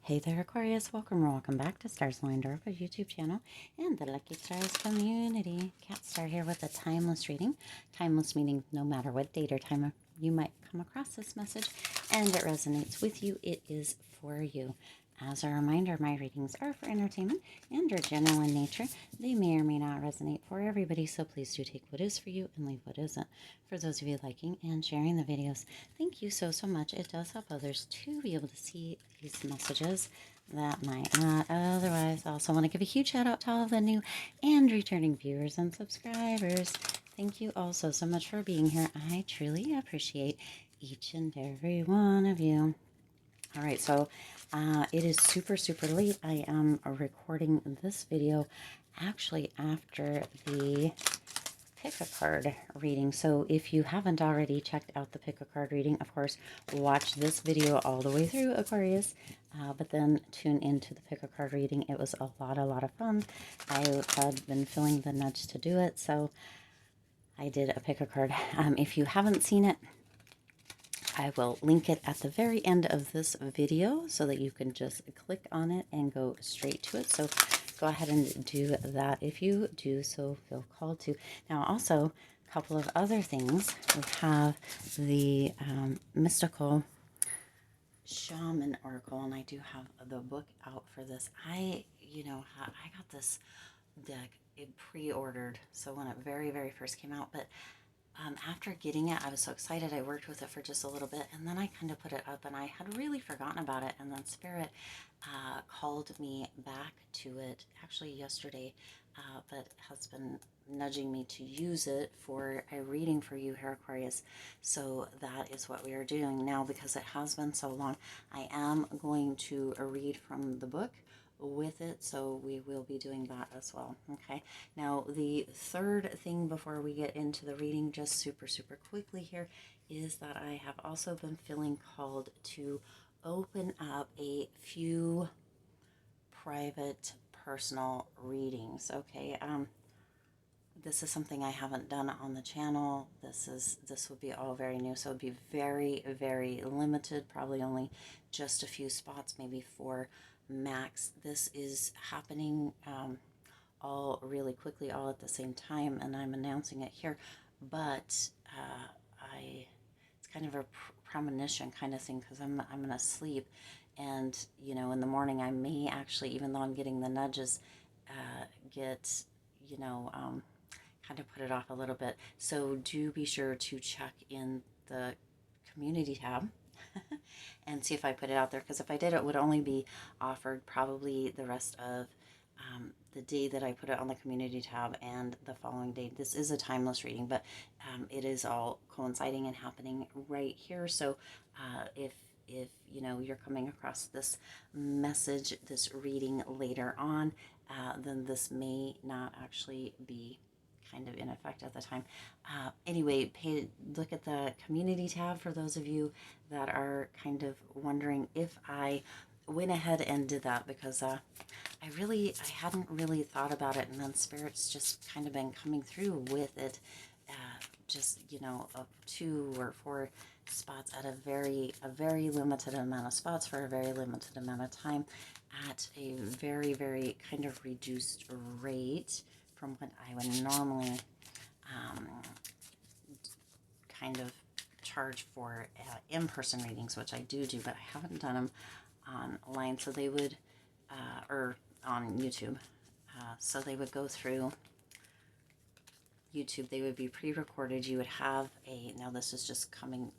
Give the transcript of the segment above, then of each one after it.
Hey there, Aquarius. Welcome or welcome back to Stars Aligned Oracle YouTube channel and the Lucky Stars community. Cat Star here with a timeless reading. Timeless meaning no matter what date or time you might come across this message and it resonates with you, it is for you. As a reminder, my readings are for entertainment and are general in nature. They may or may not resonate for everybody, so please do take what is for you and leave what isn't. For those of you liking and sharing the videos, thank you so much. It does help others to be able to see these messages that might not otherwise. I also want to give a huge shout out to all of the new and returning viewers and subscribers. Thank you all so much for being here. I truly appreciate each and every one of you. All right, so it is super late. I am recording this video actually after the pick a card reading. So if you haven't already checked out the pick a card reading, of course, watch this video all the way through, Aquarius, but then tune into the pick a card reading. It was a lot of fun. I had been feeling the nudge to do it, so I did a pick a card. If you haven't seen it, I will link it at the very end of this video so that you can just click on it and go straight to it. So go ahead and do that if you do so feel called to. Now also, a couple of other things. We have the mystical shaman oracle, and I do have the book out for this. I got this deck pre-ordered, so when it very first came out, but after getting it, I was so excited. I worked with it for just a little bit, and then I kind of put it up, and I had really forgotten about it. And then Spirit called me back to it actually yesterday, but has been nudging me to use it for a reading for you here, Aquarius. So that is what we are doing now because it has been so long. I am going to read from the book with it, so we will be doing that as well. Okay, now the third thing before we get into the reading, just super quickly here, is that I have also been feeling called to open up a few private personal readings. Okay, this is something I haven't done on the channel. This would be all very new, so it would be very limited, probably only just a few spots, maybe 4 max. This is happening all really quickly, all at the same time, and I'm announcing it here, but it's kind of a premonition kind of thing because I'm gonna sleep, and in the morning I may actually, even though I'm getting the nudges, get kind of put it off a little bit. So do be sure to check in the community tab and see if I put it out there, because if I did, it would only be offered probably the rest of the day that I put it on the community tab and the following day. This is a timeless reading, but it is all coinciding and happening right here. So if you're coming across this message, this reading later on, then this may not actually be kind of in effect at the time. Anyway, look at the community tab for those of you that are kind of wondering if I went ahead and did that, because I hadn't really thought about it, and then Spirit's just kind of been coming through with it, just 2 or 4 spots at a very limited amount of spots for a very limited amount of time at a very kind of reduced rate from what I would normally kind of charge for in-person readings, which I do, but I haven't done them online. So they would, or on YouTube, so they would go through YouTube. They would be pre-recorded. You would have now this is just coming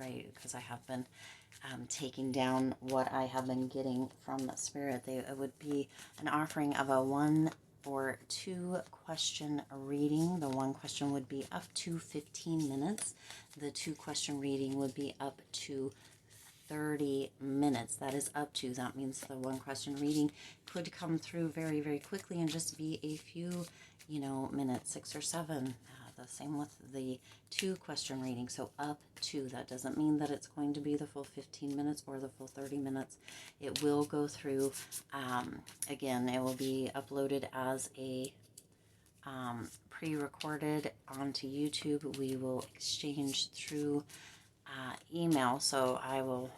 right because I have been taking down what I have been getting from Spirit. It would be an offering of a 1 or 2 question reading. The 1 question would be up to 15 minutes. The 2 question reading would be up to 30 minutes. That is up to. That means the 1 question reading could come through very quickly and just be a few, minutes, 6 or 7. The same with the 2 question reading. So up to. That doesn't mean that it's going to be the full 15 minutes or the full 30 minutes. It will go through. Again, it will be uploaded as a pre-recorded onto YouTube. We will exchange through email. So I will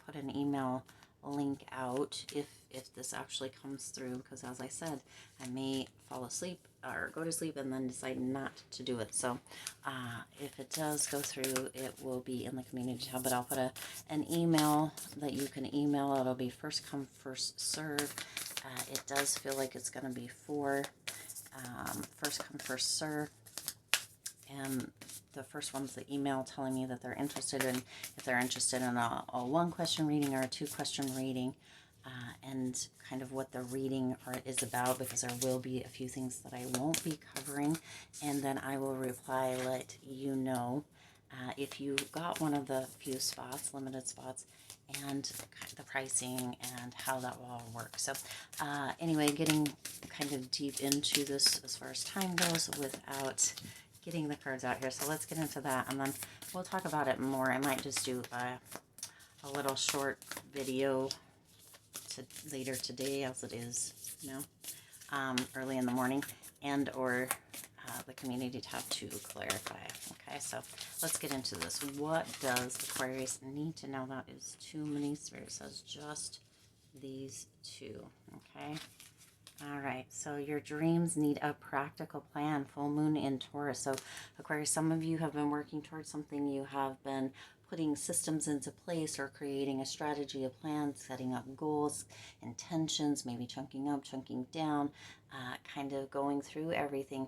put an email link out if this actually comes through, because as I said, I may fall asleep or go to sleep and then decide not to do it. So if it does go through, it will be in the community tab, but I'll put an email that you can email. It'll be first come, first serve. It does feel like it's going to be for first come, first serve. And the first one's the email telling me that they're interested in, if they're interested in a 1-question reading or a 2-question reading, and kind of what the reading is about, because there will be a few things that I won't be covering, and then I will reply, let you know if you got one of the few spots, limited spots, and the pricing and how that will all work. So anyway, getting kind of deep into this as far as time goes without getting the cards out here. So let's get into that, and then we'll talk about it more. I might just do a little short video later today, as it is, early in the morning, and or the community tab to clarify. Okay, so let's get into this. What does Aquarius need to know? That is too many. Spirit says just these two. Okay. All right, so your dreams need a practical plan. Full moon in Taurus. So Aquarius, some of you have been working towards something. You have been putting systems into place or creating a strategy, a plan, setting up goals, intentions, maybe chunking up, chunking down, kind of going through everything.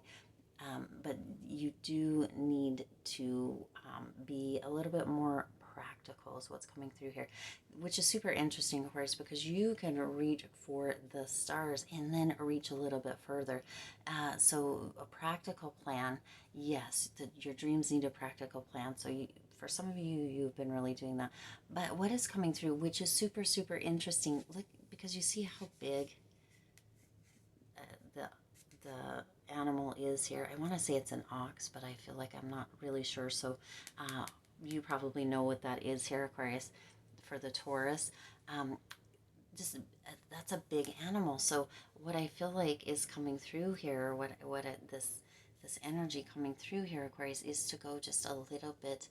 But you do need to be a little bit more practical is what's coming through here, which is super interesting, of course, because you can reach for the stars and then reach a little bit further. So a practical plan, yes, your dreams need a practical plan. So for some of you, you've been really doing that. But what is coming through, which is super, super interesting, look, because you see how big the animal is here. I want to say it's an ox, but I feel like I'm not really sure. So you probably know what that is here, Aquarius, for the Taurus. Just that's a big animal. So what I feel like is coming through here, this energy coming through here, Aquarius, is to go just a little bit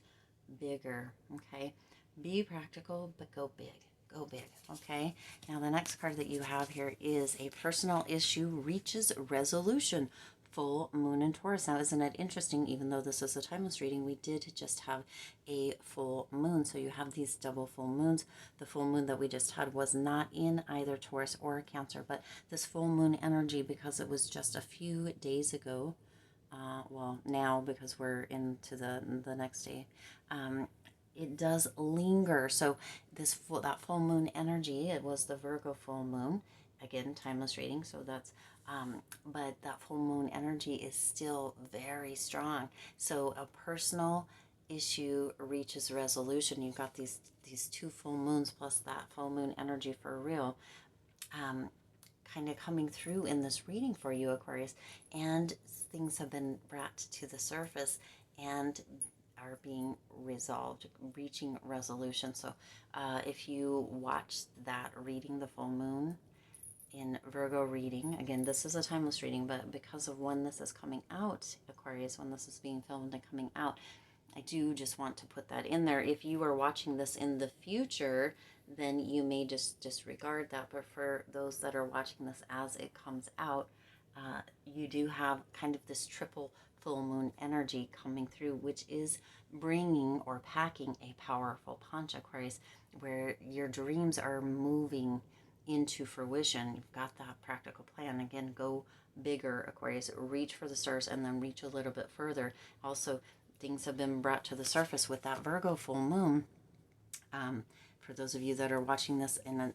bigger. Okay, be practical, but go big. Go big. Okay, now the next card that you have here is a personal issue reaches resolution. Full moon in Taurus. Now, isn't it interesting? Even though this is a timeless reading, we did just have a full moon. So you have these double full moons. The full moon that we just had was not in either Taurus or Cancer, but this full moon energy, because it was just a few days ago, well, now because we're into the next day, it does linger. So that full moon energy, it was the Virgo full moon. Again, timeless reading. So that's but that full moon energy is still very strong. So a personal issue reaches resolution. You've got these 2 full moons plus that full moon energy for real, kind of coming through in this reading for you, Aquarius. And things have been brought to the surface and are being resolved, reaching resolution. So if you watch that reading, the full moon in Virgo reading, again, this is a timeless reading, but because of when this is coming out, Aquarius, when this is being filmed and coming out, I do just want to put that in there. If you are watching this in the future, then you may just disregard that. But for those that are watching this as it comes out, you do have kind of this triple full moon energy coming through, which is bringing or packing a powerful punch, Aquarius, where your dreams are moving into fruition. You've got that practical plan. Again, go bigger, Aquarius. Reach for the stars and then reach a little bit further. Also, things have been brought to the surface with that Virgo full moon. For those of you that are watching this and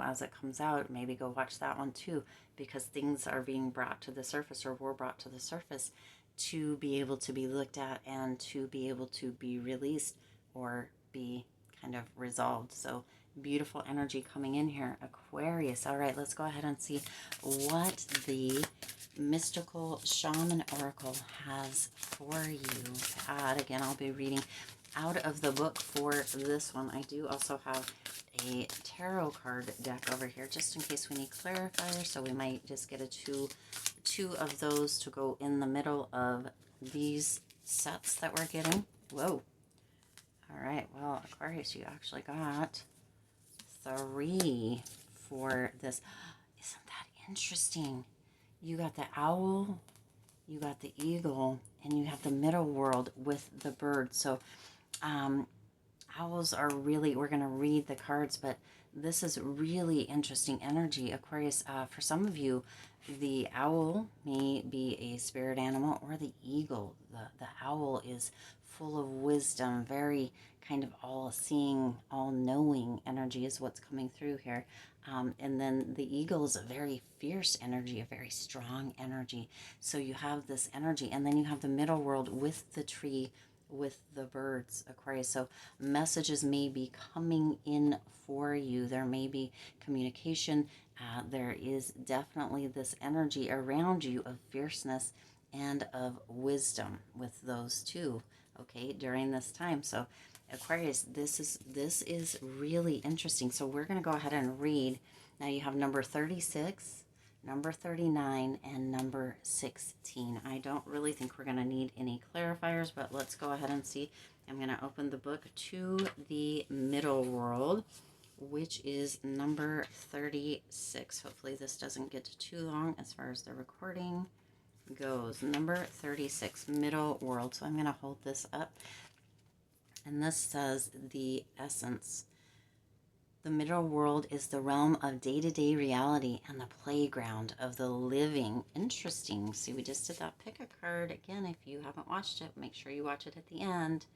as it comes out, maybe go watch that one too, because things are being brought to the surface or were brought to the surface to be able to be looked at and to be able to be released or be kind of resolved. So beautiful energy coming in here, Aquarius. All right, let's go ahead and see what the mystical shaman oracle has for you. God, again, I'll be reading out of the book for this one. I do also have a tarot card deck over here just in case we need clarifiers, so we might just get two of those to go in the middle of these sets that we're getting. Whoa. All right, well, Aquarius, you actually got 3 for this. Isn't that interesting? You got the owl, you got the eagle, and you have the middle world with the bird. So owls are really, we're going to read the cards, but this is really interesting energy, Aquarius. For some of you, the owl may be a spirit animal, or the eagle. The owl is full of wisdom, very kind of all-seeing, all-knowing energy is what's coming through here. And then the eagle is a very fierce energy, a very strong energy. So you have this energy, and then you have the middle world with the tree, with the birds, Aquarius. So messages may be coming in for you. There may be communication. There is definitely this energy around you of fierceness and of wisdom with those two, okay, during this time. So Aquarius, this is really interesting. So we're going to go ahead and read. Now you have number 36, number 39, and number 16. I don't really think we're going to need any clarifiers, but let's go ahead and see. I'm going to open the book to the middle world, which is number 36. Hopefully this doesn't get too long as far as the recording goes. Number 36, middle world. So I'm going to hold this up. And this says the essence. The middle world is the realm of day-to-day reality and the playground of the living. Interesting. See, we just did that. Pick a card. Again, if you haven't watched it, make sure you watch it at the end.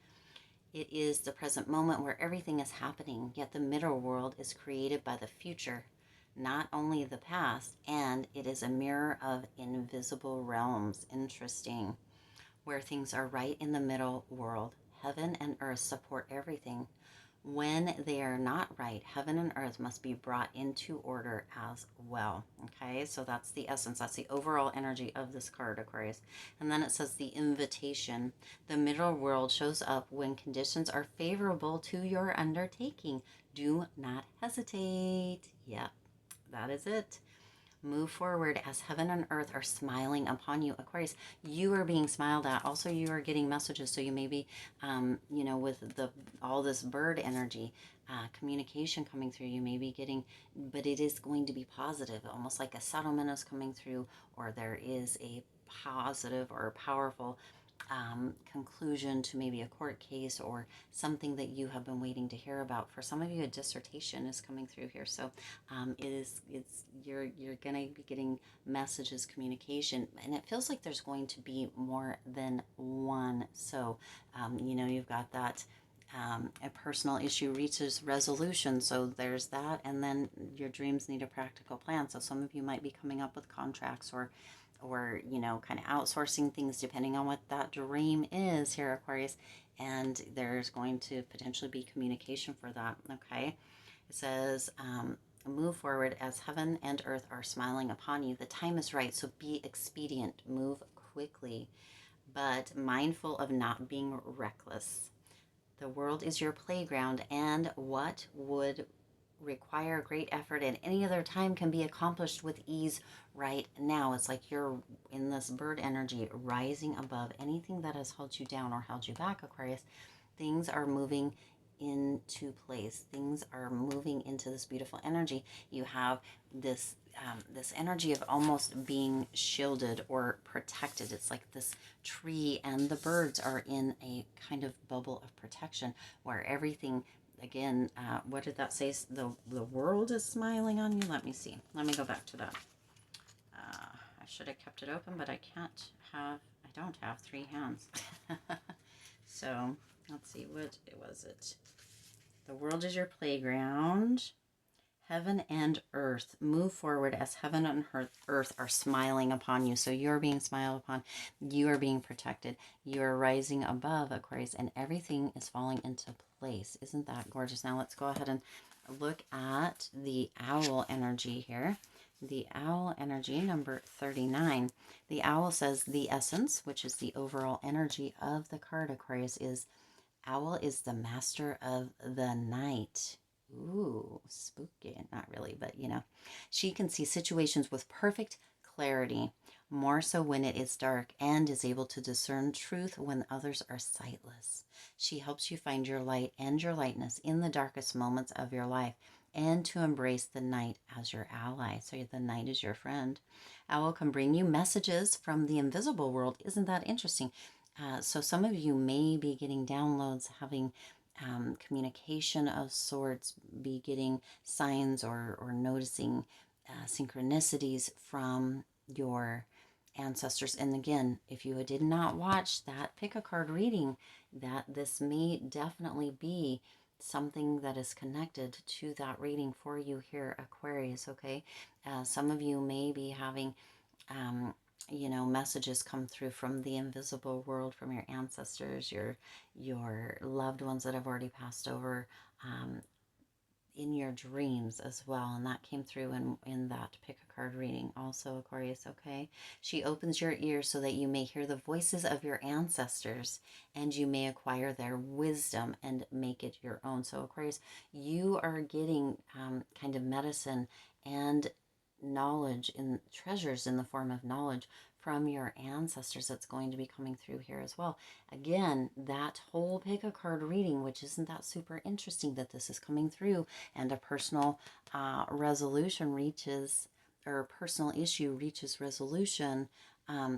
It is the present moment where everything is happening, yet the middle world is created by the future, not only the past, and it is a mirror of invisible realms. Interesting. Where things are right in the middle world. Heaven and earth support everything. When they are not right, heaven and earth must be brought into order as well. Okay, so that's the essence. That's the overall energy of this card, Aquarius. And then it says the invitation. The middle world shows up when conditions are favorable to your undertaking. Do not hesitate. Yep, that is it. Move forward as heaven and earth are smiling upon you, Aquarius. You are being smiled at. Also, you are getting messages. So you may be, with all this bird energy, communication coming through. You may be getting, but it is going to be positive, almost like a settlement is coming through, or there is a positive or powerful conclusion to maybe a court case or something that you have been waiting to hear about. For some of you, a dissertation is coming through here. So you're going to be getting messages, communication, and it feels like there's going to be more than one. So, you've got that a personal issue reaches resolution. So there's that. And then your dreams need a practical plan. So some of you might be coming up with contracts or kind of outsourcing things depending on what that dream is here, Aquarius. And there's going to potentially be communication for that, okay? It says, move forward as heaven and earth are smiling upon you. The time is right, so be expedient. Move quickly, but mindful of not being reckless. The world is your playground, and what would require great effort at any other time can be accomplished with ease right now. It's like you're in this bird energy, rising above anything that has held you down or held you back, Aquarius. Things are moving into place. Things are moving into this beautiful energy. You have this this energy of almost being shielded or protected. It's like this tree and the birds are in a kind of bubble of protection where everything, again, what did that say? The world is smiling on you. Let me see. Let me go back to that. I should have kept it open, but I don't have 3 hands. So let's see, what was it? The world is your playground. Heaven and earth move forward as heaven and earth are smiling upon you. So you're being smiled upon. You are being protected. You are rising above, Aquarius, and everything is falling into place. Isn't that gorgeous? Now let's go ahead and look at the owl energy here. The owl energy, number 39. The owl says the essence, which is the overall energy of the card, Aquarius, is owl is the master of the night. Ooh, spooky. Not really, but she can see situations with perfect clarity, more so when it is dark, and is able to discern truth when others are sightless. She helps you find your light and your lightness in the darkest moments of your life. and to embrace the night as your ally. So the night is your friend. Owl can bring you messages from the invisible world. Isn't that interesting? So some of you may be getting downloads, having communication of sorts, be getting signs or noticing synchronicities from your ancestors. And again, if you did not watch that pick a card reading, that this may definitely be something that is connected to that reading for you here, Aquarius. Okay, some of you may be having messages come through from the invisible world, from your ancestors, your loved ones that have already passed over, um, in your dreams as well. And that came through in that pick a card reading also, Aquarius. Okay, she opens your ears so that you may hear the voices of your ancestors and you may acquire their wisdom and make it your own. So Aquarius, you are getting kind of medicine and knowledge, in treasures in the form of knowledge from your ancestors that's going to be coming through here as well. Again, that whole pick a card reading, which isn't that super interesting that this is coming through, and a personal resolution reaches, or a personal issue reaches resolution.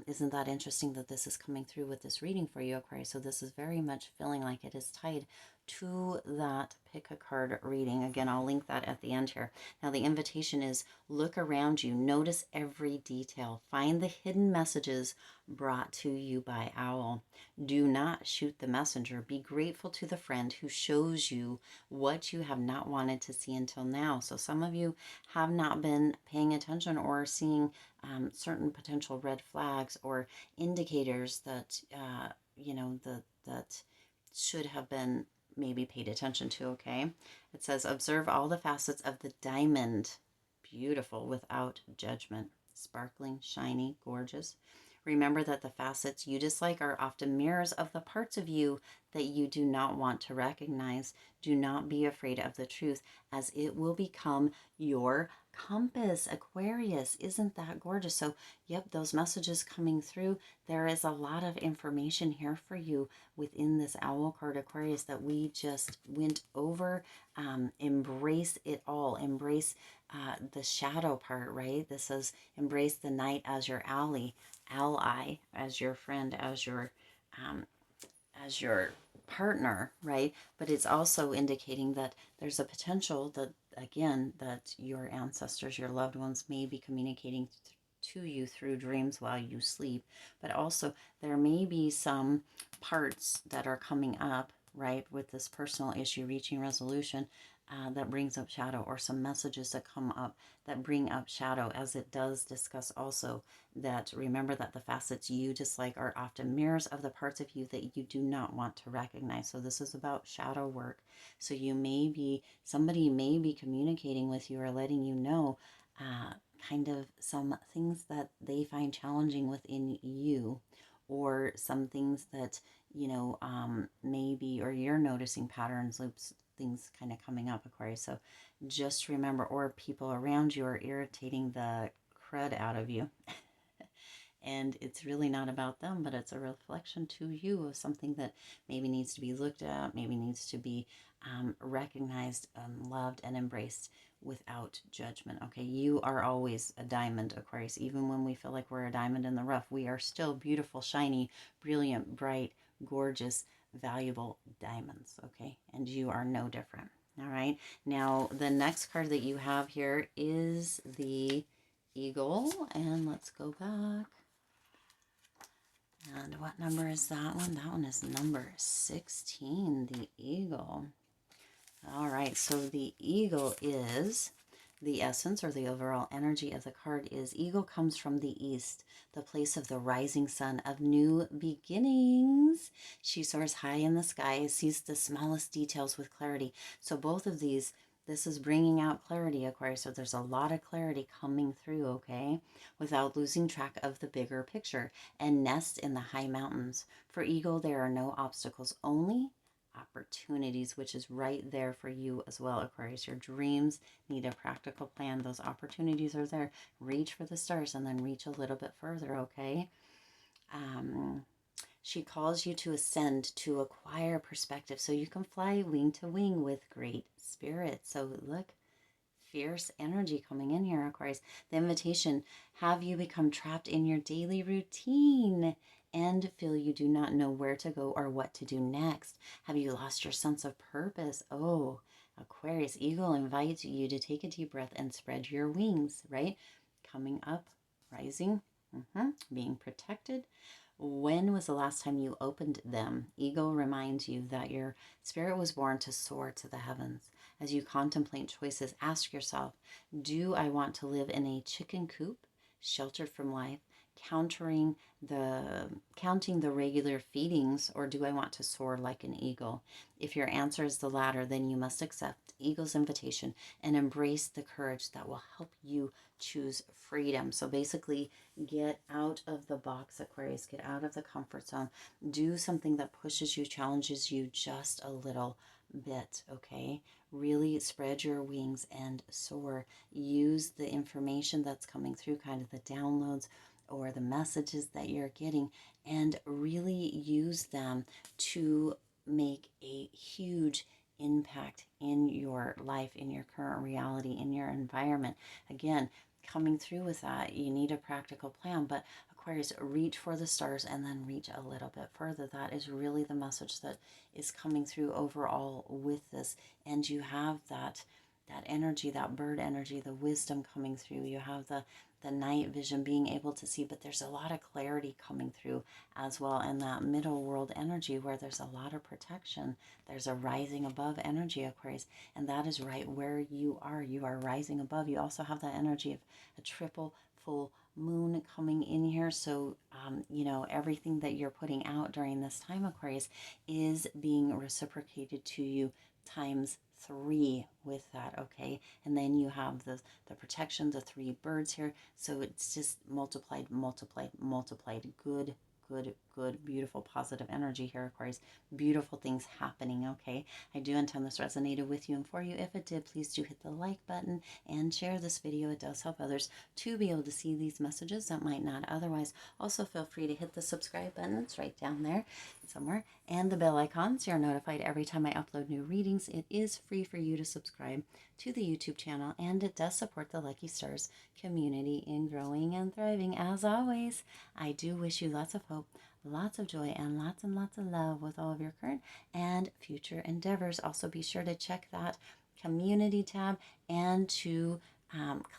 Isn't that interesting that this is coming through with this reading for you, Aquarius? So this is very much feeling like it is tied to that pick a card reading. Again, I'll link that at the end here. Now the invitation is look around you, notice every detail, find the hidden messages brought to you by Owl. Do not shoot the messenger. Be grateful to the friend who shows you what you have not wanted to see until now. So some of you have not been paying attention or seeing certain potential red flags or indicators that, that should have been maybe paid attention to, okay? It says, observe all the facets of the diamond. Beautiful, without judgment. Sparkling, shiny, gorgeous. Remember that the facets you dislike are often mirrors of the parts of you that you do not want to recognize. Do not be afraid of the truth, as it will become your compass, Aquarius. Isn't that gorgeous? So, yep, those messages coming through. There is a lot of information here for you within this owl card, Aquarius, that we just went over. Embrace it all. Embrace the shadow part, right? This says embrace the night as your ally, as your friend, um, as your partner, right? But it's also indicating that there's a potential that, again, that your ancestors, your loved ones may be communicating to you through dreams while you sleep. But also there may be some parts that are coming up, right, with this personal issue reaching resolution, that brings up shadow, or some messages that come up that bring up shadow, as it does discuss also that remember that the facets you dislike are often mirrors of the parts of you that you do not want to recognize. So this is about shadow work. So somebody may be communicating with you or letting you know kind of some things that they find challenging within you, or some things that, maybe, or you're noticing patterns, loops, things kind of coming up, Aquarius. So just remember, or people around you are irritating the crud out of you. And it's really not about them, but it's a reflection to you of something that maybe needs to be looked at, maybe needs to be recognized, loved, and embraced without judgment. Okay, you are always a diamond, Aquarius. Even when we feel like we're a diamond in the rough, we are still beautiful, shiny, brilliant, bright, gorgeous, valuable diamonds. Okay, and you are no different. All right, now the next card that you have here is the Eagle, and let's go back. And what number is that one? That one is number 16, the Eagle. All right, so the Eagle is the essence, or the overall energy of the card is Eagle comes from the east, the place of the rising sun, of new beginnings. She soars high in the sky, sees the smallest details with clarity. So both of these, this is bringing out clarity, Aquarius. So there's a lot of clarity coming through, okay, without losing track of the bigger picture, and nest in the high mountains. For Eagle, there are no obstacles, only opportunities, which is right there for you as well, Aquarius. Your dreams need a practical plan. Those opportunities are there. Reach for the stars and then reach a little bit further, okay? She calls you to ascend, to acquire perspective, so you can fly wing to wing with great spirit. So look, fierce energy coming in here, Aquarius. The invitation, have you become trapped in your daily routine and feel you do not know where to go or what to do next? Have you lost your sense of purpose? Oh, Aquarius, Eagle invites you to take a deep breath and spread your wings, right? Coming up, rising, being protected. When was the last time you opened them? Ego reminds you that your spirit was born to soar to the heavens. As you contemplate choices, ask yourself, do I want to live in a chicken coop, sheltered from life, countering counting the regular feedings, or do I want to soar like an eagle? If your answer is the latter, then you must accept Eagle's invitation and embrace the courage that will help you choose freedom. So basically, get out of the box, Aquarius. Get out of the comfort zone. Do something that pushes you, challenges you just a little bit, okay? Really spread your wings and soar. Use the information that's coming through, kind of the downloads or the messages that you're getting, and really use them to make a huge impact in your life, in your current reality, in your environment. Again, coming through with that, you need a practical plan, but Aquarius, reach for the stars and then reach a little bit further. That is really the message that is coming through overall with this. And you have that energy, that bird energy, the wisdom coming through. You have the night vision, being able to see, but there's a lot of clarity coming through as well. And that middle world energy where there's a lot of protection. There's a rising above energy, Aquarius, and that is right where you are. You are rising above. You also have that energy of a triple full moon coming in here. So, everything that you're putting out during this time, Aquarius, is being reciprocated to you times 3 with that, okay? And then you have the protection, the 3 birds here. So it's just multiplied, multiplied, multiplied. Good, good, good, beautiful, positive energy here, Aquarius. Beautiful things happening, okay? I do intend this resonated with you and for you. If it did, please do hit the like button and share this video. It does help others to be able to see these messages that might not otherwise. Also, feel free to hit the subscribe button. It's right down there somewhere. And the bell icon so you're notified every time I upload new readings. It is free for you to subscribe to the YouTube channel, and it does support the Lucky Stars community in growing and thriving. As always, I do wish you lots of hope, lots of joy, and lots of love with all of your current and future endeavors. Also, be sure to check that community tab and to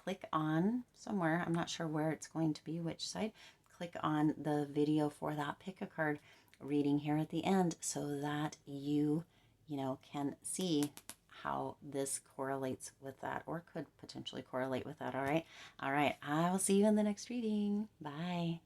click on somewhere. I'm not sure where it's going to be, which side. Click on the video for that pick a card reading here at the end so that you can see how this correlates with that, or could potentially correlate with that. All right. I will see you in the next reading. Bye.